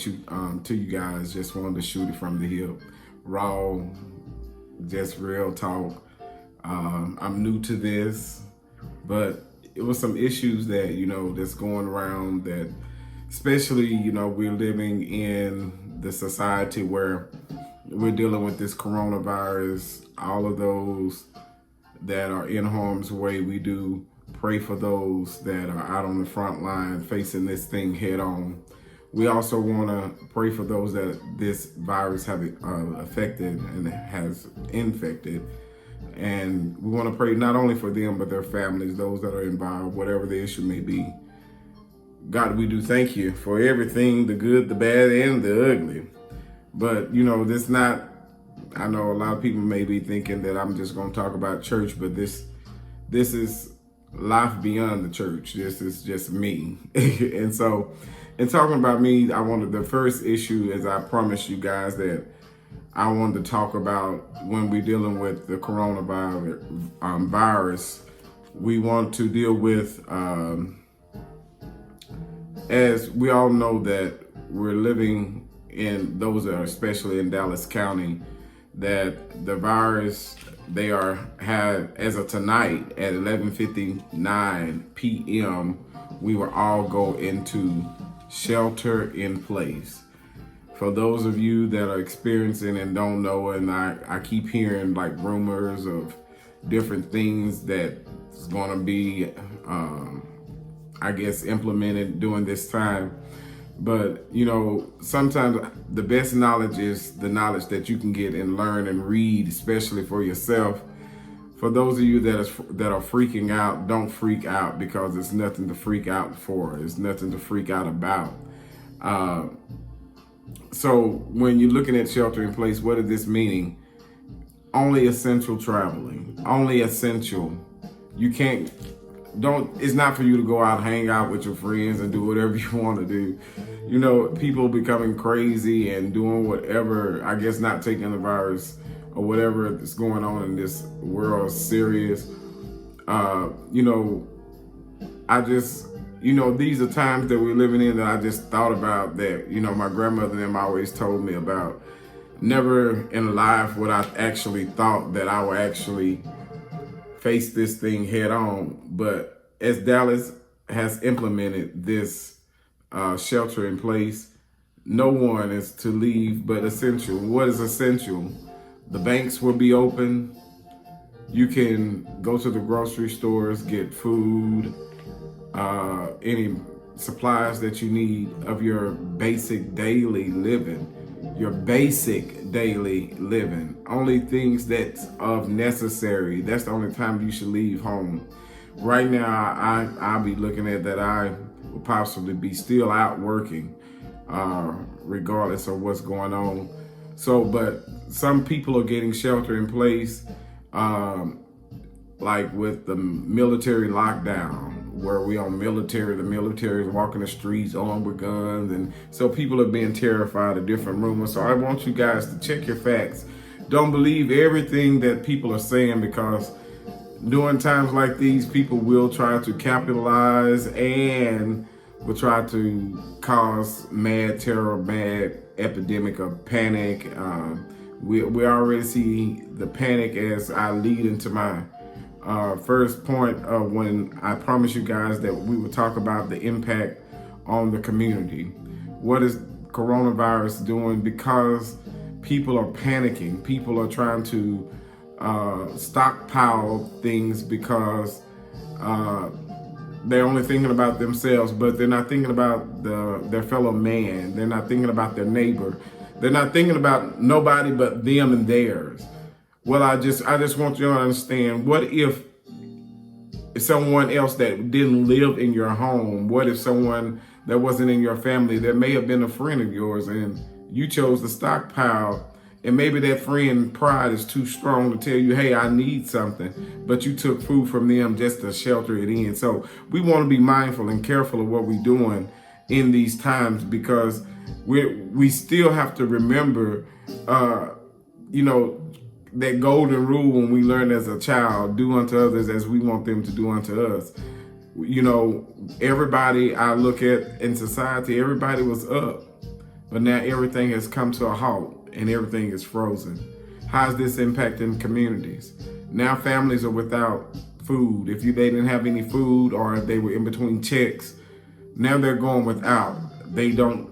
with you to you guys. Just wanted to shoot it from the hip, raw, just real talk. I'm new to this, but it was some issues that that's going around that, especially we're living in the society where we're dealing with this coronavirus. All of those that are in harm's way, we do pray for those that are out on the front line facing this thing head on. We also want to pray for those that this virus have affected and has infected. And we want to pray not only for them, but their families, those that are involved, whatever the issue may be. God, we do thank you for everything, the good, the bad, and the ugly. But, this not, I know a lot of people may be thinking that I'm just going to talk about church, but this is life beyond the church. This is just me. And so, in talking about me, the first issue is I promised you guys that I wanted to talk about when we're dealing with the coronavirus virus. We want to deal with, as we all know that we're living in, those that are especially in Dallas County, that the virus, have as of tonight at 11:59 p.m. we will all go into shelter in place. For those of you that are experiencing and don't know, and I keep hearing like rumors of different things that's going to be, I guess, implemented during this time. But, sometimes the best knowledge is the knowledge that you can get and learn and read, especially for yourself. For those of you that are freaking out, don't freak out, because it's nothing to freak out for. It's nothing to freak out about. So when you're looking at shelter in place, what is this meaning? Only essential traveling, only essential. It's not for you to go out, hang out with your friends and do whatever you want to do. People becoming crazy and doing whatever, I guess not taking the virus or whatever is going on in this world serious. These are times that we're living in that I just thought about that, my grandmother and them always told me about. Never in life would I actually thought that I would actually face this thing head on. But as Dallas has implemented this shelter in place, no one is to leave but essential. What is essential? The banks will be open. You can go to the grocery stores, get food, any supplies that you need of your basic daily living. Only things that's of necessary. That's the only time you should leave home. Right now, I'll be looking at that I will possibly be still out working, regardless of what's going on. So, but some people are getting shelter in place, like with the military lockdown, where we on military, the military is walking the streets armed with guns. And so people are being terrified of different rumors. So I want you guys to check your facts. Don't believe everything that people are saying, because during times like these, people will try to capitalize and will try to cause mad terror, mad epidemic of panic. We already see the panic as I lead into my first point of when I promised you guys that we would talk about the impact on the community. What is coronavirus doing? Because people are panicking. People are trying to stockpile things because they're only thinking about themselves, but they're not thinking about their fellow man. They're not thinking about their neighbor. They're not thinking about nobody but them and theirs. Well, I just want you to understand, what if someone else that didn't live in your home? What if someone that wasn't in your family, that may have been a friend of yours, and you chose to stockpile, and maybe that friend pride is too strong to tell you, hey, I need something, but you took food from them just to shelter it in. So we want to be mindful and careful of what we're doing in these times, because we still have to remember, that golden rule when we learned as a child: do unto others as we want them to do unto us. Everybody I look at in society, everybody was up. but now everything has come to a halt and everything is frozen. How's this impacting communities? Now families are without food. If they didn't have any food, or if they were in between checks, now they're going without. They don't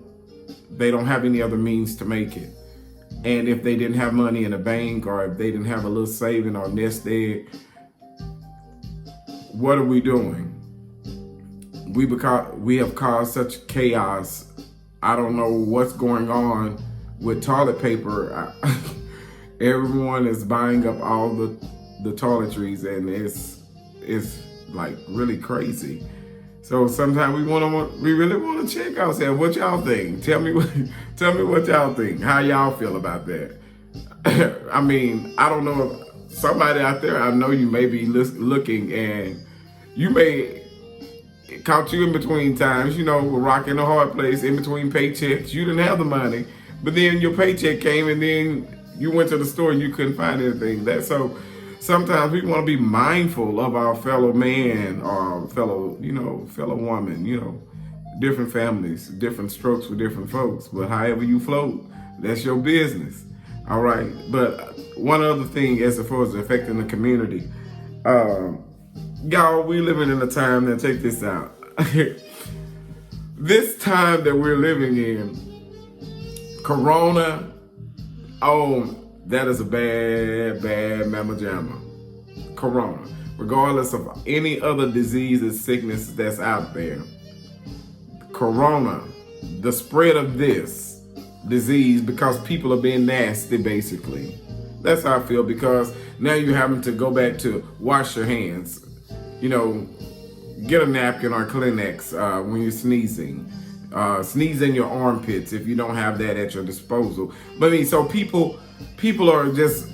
have any other means to make it. And if they didn't have money in a bank, or if they didn't have a little saving or nest egg, what are we doing? We have caused such chaos. I don't know what's going on with toilet paper. Everyone is buying up all the toiletries, and it's like really crazy. So sometimes we really want to check ourselves. What y'all think? Tell me what y'all think. How y'all feel about that? I mean, I don't know if somebody out there, I know you may be looking, and you may caught you in between times, a rock in a hard place, in between paychecks. You didn't have the money, but then your paycheck came, and then you went to the store and you couldn't find anything. So sometimes we want to be mindful of our fellow man or fellow woman, different families, different strokes for different folks. But however you float, that's your business. All right. But one other thing as far as affecting the community, y'all, we living in a time that, take this out. This time that we're living in, Corona, oh, that is a bad mama jamma. Corona. Regardless of any other disease and sickness that's out there, Corona, the spread of this disease, because people are being nasty, basically. That's how I feel, because now you're having to go back to wash your hands. Get a napkin or Kleenex when you're sneezing. Sneeze in your armpits if you don't have that at your disposal. But I mean, so people are just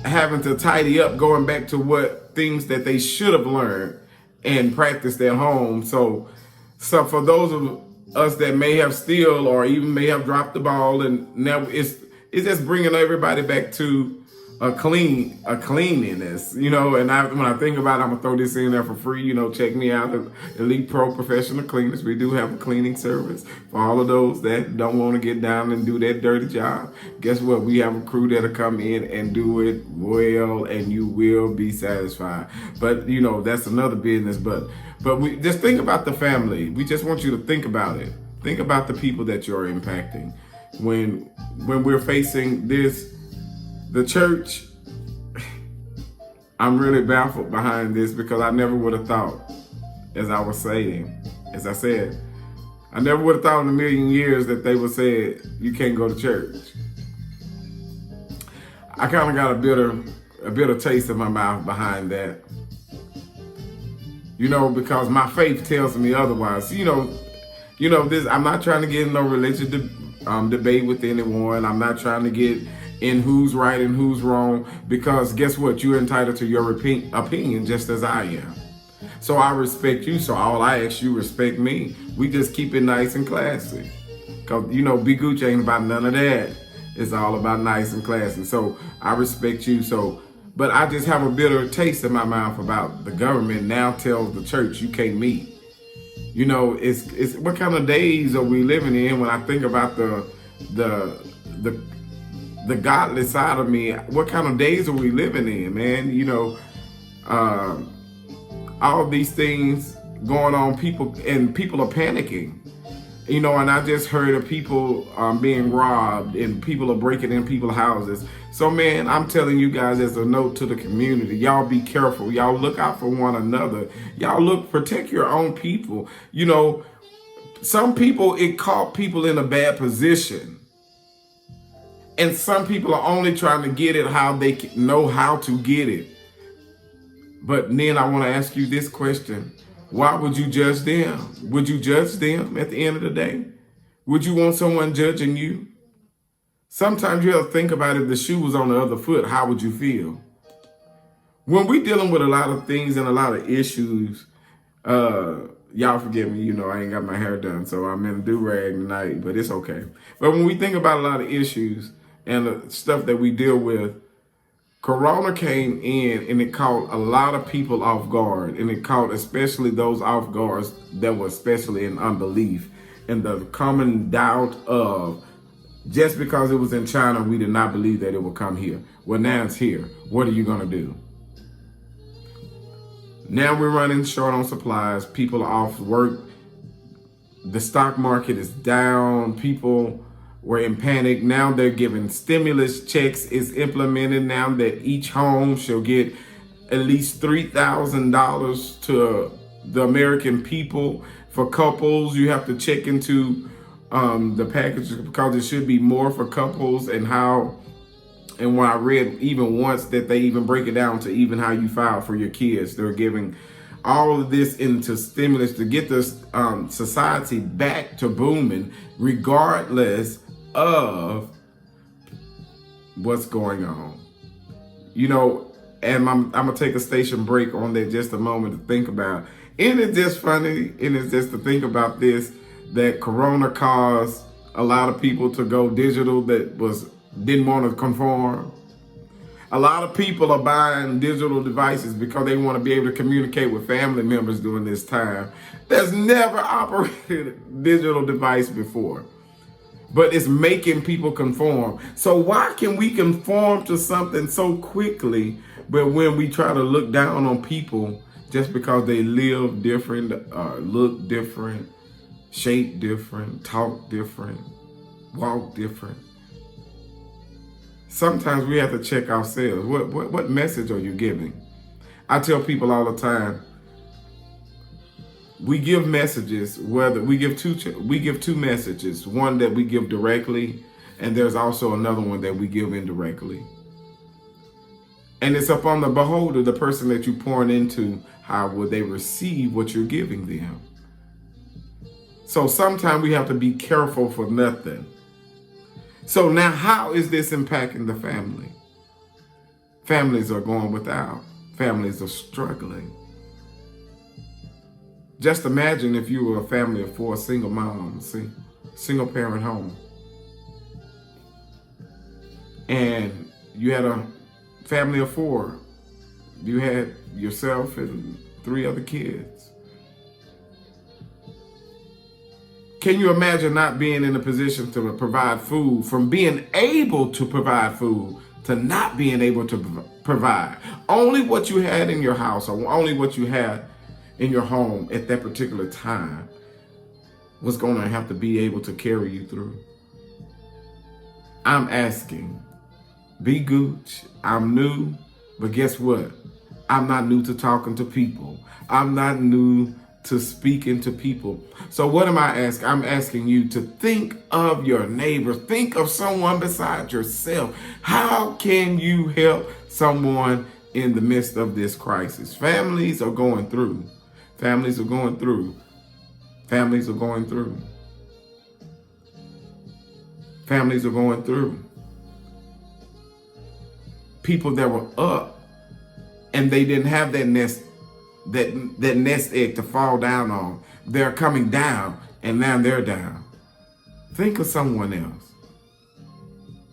having to tidy up, going back to what things that they should have learned and practiced at home. So for those of us that may have still, or even may have dropped the ball, and now it's just bringing everybody back to a cleanliness, and when I think about it, I'm gonna throw this in there for free. Check me out at Elite Pro Professional Cleaners. We do have a cleaning service for all of those that don't want to get down and do that dirty job. Guess what? We have a crew that'll come in and do it well, and you will be satisfied. But that's another business. But we just think about the family. We just want you to think about it. Think about the people that you're impacting when we're facing this. The church, I'm really baffled behind this, because I never would have thought, as I said, I never would have thought in a million years that they would say you can't go to church. I kind of got a bitter taste in my mouth behind that. Because my faith tells me otherwise. This. I'm not trying to get in no religious debate with anyone. I'm not trying to get in who's right and who's wrong, because guess what? You're entitled to your opinion just as I am. So I respect you. So all I ask you, respect me. We just keep it nice and classy. Because, Big Gooch ain't about none of that. It's all about nice and classy. So I respect you. But I just have a bitter taste in my mouth about the government now tells the church you can't meet. It's what kind of days are we living in? When I think about the godly side of me, what kind of days are we living in, man? All these things going on, people are panicking, and I just heard of people being robbed, and people are breaking in people's houses. So man, I'm telling you guys, as a note to the community, y'all be careful. Y'all look out for one another. Y'all protect your own people. Some people, it caught people in a bad position. And some people are only trying to get it how they know how to get it. But then I want to ask you this question. Why would you judge them? Would you judge them at the end of the day? Would you want someone judging you? Sometimes you have to think about if the shoe was on the other foot, how would you feel? When we're dealing with a lot of things and a lot of issues, y'all forgive me, I ain't got my hair done, so I'm in a do-rag tonight, but it's okay. But when we think about a lot of issues and the stuff that we deal with, Corona came in and it caught a lot of people off guard, and it caught especially those off guards that were especially in unbelief and the common doubt of Just because it was in China, we did not believe that it would come here. Well, now it's here. What are you going to do? Now we're running short on supplies. People are off work. The stock market is down. People were in panic. Now they're giving stimulus checks. Is implemented now that each home shall get at least $3,000 to the American people. For couples, you have to check into the package because it should be more for couples, and when I read even once that they even break it down to even how you file for your kids. They're giving all of this into stimulus to get this society back to booming, regardless of what's going on. You know, and I'm going to take a station break on that just a moment to think about. Isn't it just funny? And it's just to think about this, that Corona caused a lot of people to go digital that didn't want to conform. A lot of people are buying digital devices because they want to be able to communicate with family members during this time. There's never operated a digital device before, but it's making people conform. So why can we conform to something so quickly, but when we try to look down on people just because they live different, look different, shape different, talk different, walk different? Sometimes we have to check ourselves. What message are you giving? I tell people all the time, we give messages, whether we give two messages, one that we give directly, and there's also another one that we give indirectly. And it's upon the beholder, the person that you're pouring into, how will they receive what you're giving them? So sometimes we have to be careful for nothing. So now, how is this impacting the family? Families are going without. Families are struggling. Just imagine if you were a family of 4 single moms, single parent home, and you had a family of 4. You had yourself and 3 other kids. Can you imagine not being in a position to provide food, from being able to provide food to not being able to provide? Only what you had in your house, or only what you had in your home at that particular time, was going to have to be able to carry you through. I'm asking, be Gooch. I'm new, but guess what? I'm not new to talking to people. I'm not new to speaking to people. So what am I asking? I'm asking you to think of your neighbor. Think of someone besides yourself. How can you help someone in the midst of this crisis? Families are going through. Families are going through. Families are going through. Families are going through. People that were up and they didn't have that nest egg to fall down on. They're coming down, and now they're down. Think of someone else.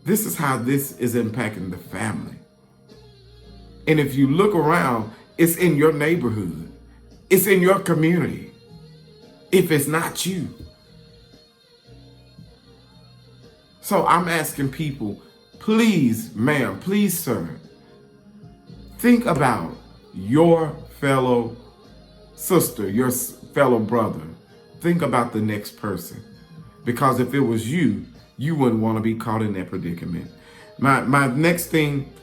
This is how this is impacting the family. And if you look around, it's in your neighborhood. It's in your community. If it's not you. So I'm asking people, please, ma'am, please, sir, think about your fellow sister, your fellow brother. Think about the next person. Because if it was you, you wouldn't want to be caught in that predicament. My next thing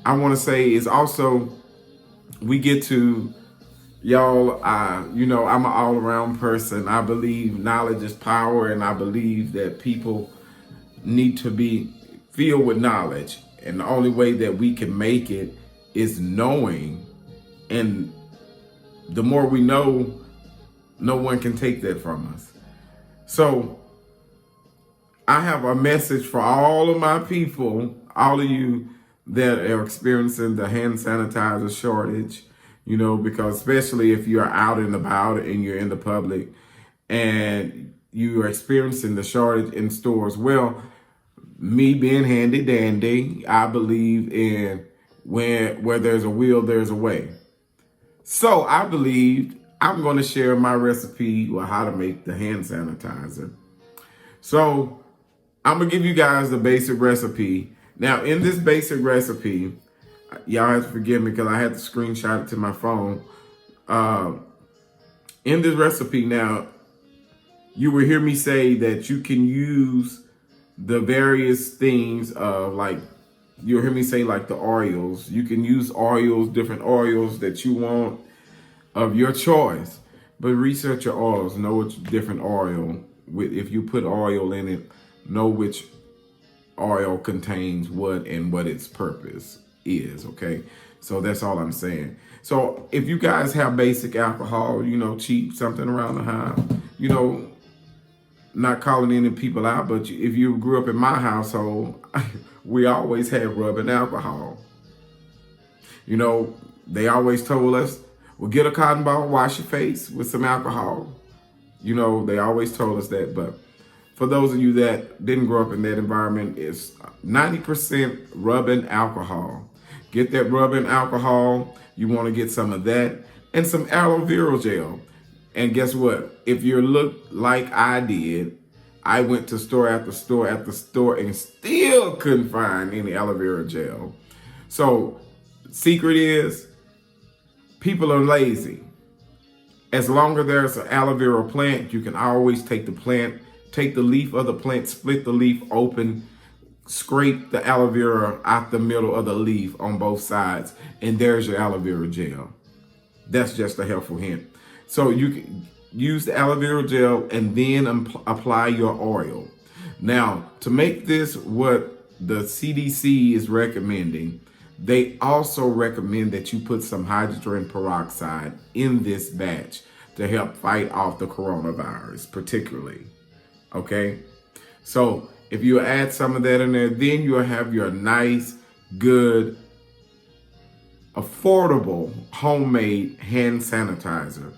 I want to say is also, we get to, y'all, I'm an all-around person. I believe knowledge is power, and I believe that people need to be filled with knowledge. And the only way that we can make it is knowing. And the more we know, no one can take that from us. So I have a message for all of my people, all of you that are experiencing the hand sanitizer shortage, because especially if you're out and about and you're in the public and you are experiencing the shortage in stores. Well, me being handy dandy, I believe in where there's a will, there's a way. So I believe I'm going to share my recipe on how to make the hand sanitizer. So I'm gonna give you guys the basic recipe. Now, in this basic recipe, y'all have to forgive me because I had to screenshot it to my phone. In this recipe now, you will hear me say that you can use the various things of like, you'll hear me say like the oils. You can use oils, different oils that you want of your choice. But research your oils, know which different oil. If you put oil in it, know which oil contains what and what its purpose is, okay? So that's all I'm saying. So if you guys have basic alcohol, cheap, something around the house, not calling any people out, but if you grew up in my household, we always had rubbing alcohol. They always told us, well, get a cotton ball, wash your face with some alcohol. They always told us that. But for those of you that didn't grow up in that environment, it's 90% rubbing alcohol. Get that rubbing alcohol. You want to get some of that and some aloe vera gel. And guess what? If you look like I did, I went to store after store after store and still couldn't find any aloe vera gel. So secret is, people are lazy. As long as there's an aloe vera plant, you can always take the plant, take the leaf of the plant, split the leaf open, scrape the aloe vera out the middle of the leaf on both sides, and there's your aloe vera gel. That's just a helpful hint. So you can use the aloe vera gel and then apply your oil. Now, to make this what the CDC is recommending, they also recommend that you put some hydrogen peroxide in this batch to help fight off the coronavirus, particularly. Okay? So if you add some of that in there, then you'll have your nice, good, affordable, homemade hand sanitizer.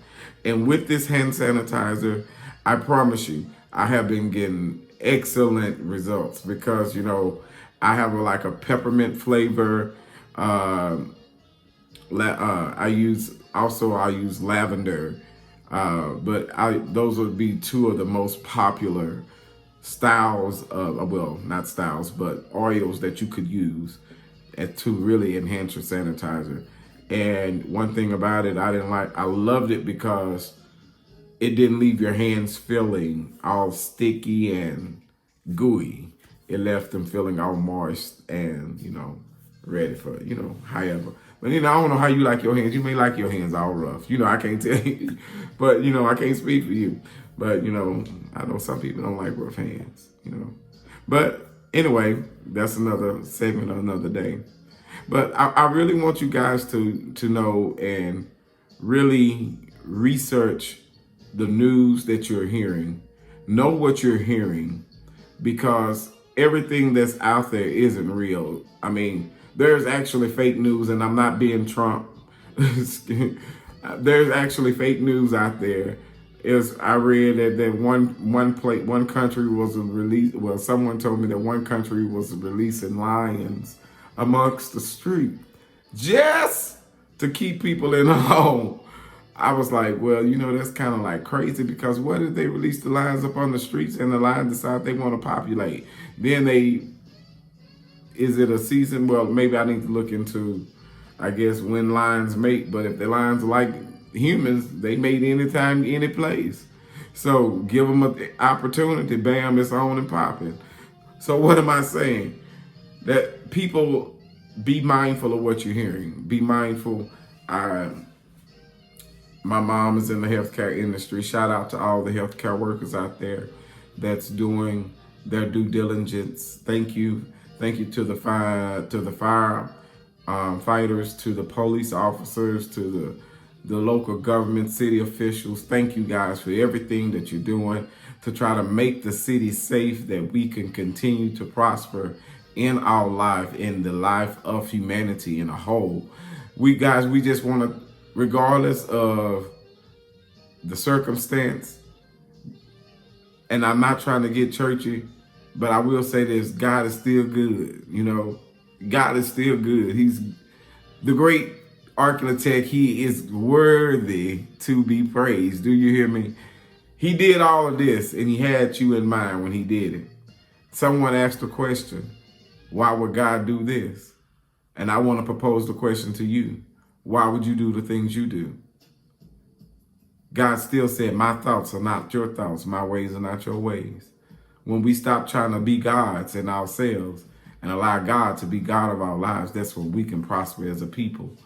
And with this hand sanitizer, I promise you, I have been getting excellent results because, I have like a peppermint flavor. I use lavender, but those would be two of the most popular styles of, well, not styles, but oils that you could use to really enhance your sanitizer. And one thing about it, I loved it because it didn't leave your hands feeling all sticky and gooey. It left them feeling all moist and, ready for, however. But, I don't know how you like your hands. You may like your hands all rough. I can't tell you. But, I can't speak for you. But, I know some people don't like rough hands, But anyway, that's another segment on another day. But I really want you guys to know and really research the news that you're hearing. Know what you're hearing, because everything that's out there isn't real. I mean, there's actually fake news, and I'm not being Trump. There's actually fake news out there. I read that one country was someone told me that one country was releasing lions amongst the street just to keep people in the home. I was like, well, that's kind of like crazy, because what if they release the lions up on the streets and the lions decide they want to populate? Then is it a season? Well, maybe I need to look into, I guess, when lions mate. But if the lions are like humans, they mate anytime, any place. So give them an opportunity, bam, it's on and popping. So what am I saying? That people, be mindful of what you're hearing. Be mindful. My mom is in the healthcare industry. Shout out to all the healthcare workers out there that's doing their due diligence. Thank you. Thank you to the fire fighters, to the police officers, to the local government, city officials. Thank you guys for everything that you're doing to try to make the city safe, that we can continue to prosper in our life, in the life of humanity in a whole. We just want to, regardless of the circumstance, and I'm not trying to get churchy, but I will say this: God is still good. God is still good. He's the great architect. He is worthy to be praised. Do you hear me? He did all of this, and he had you in mind when he did it. Someone asked the question, why would God do this? And I want to propose the question to you. Why would you do the things you do? God still said, my thoughts are not your thoughts. My ways are not your ways. When we stop trying to be gods in ourselves and allow God to be God of our lives, that's when we can prosper as a people.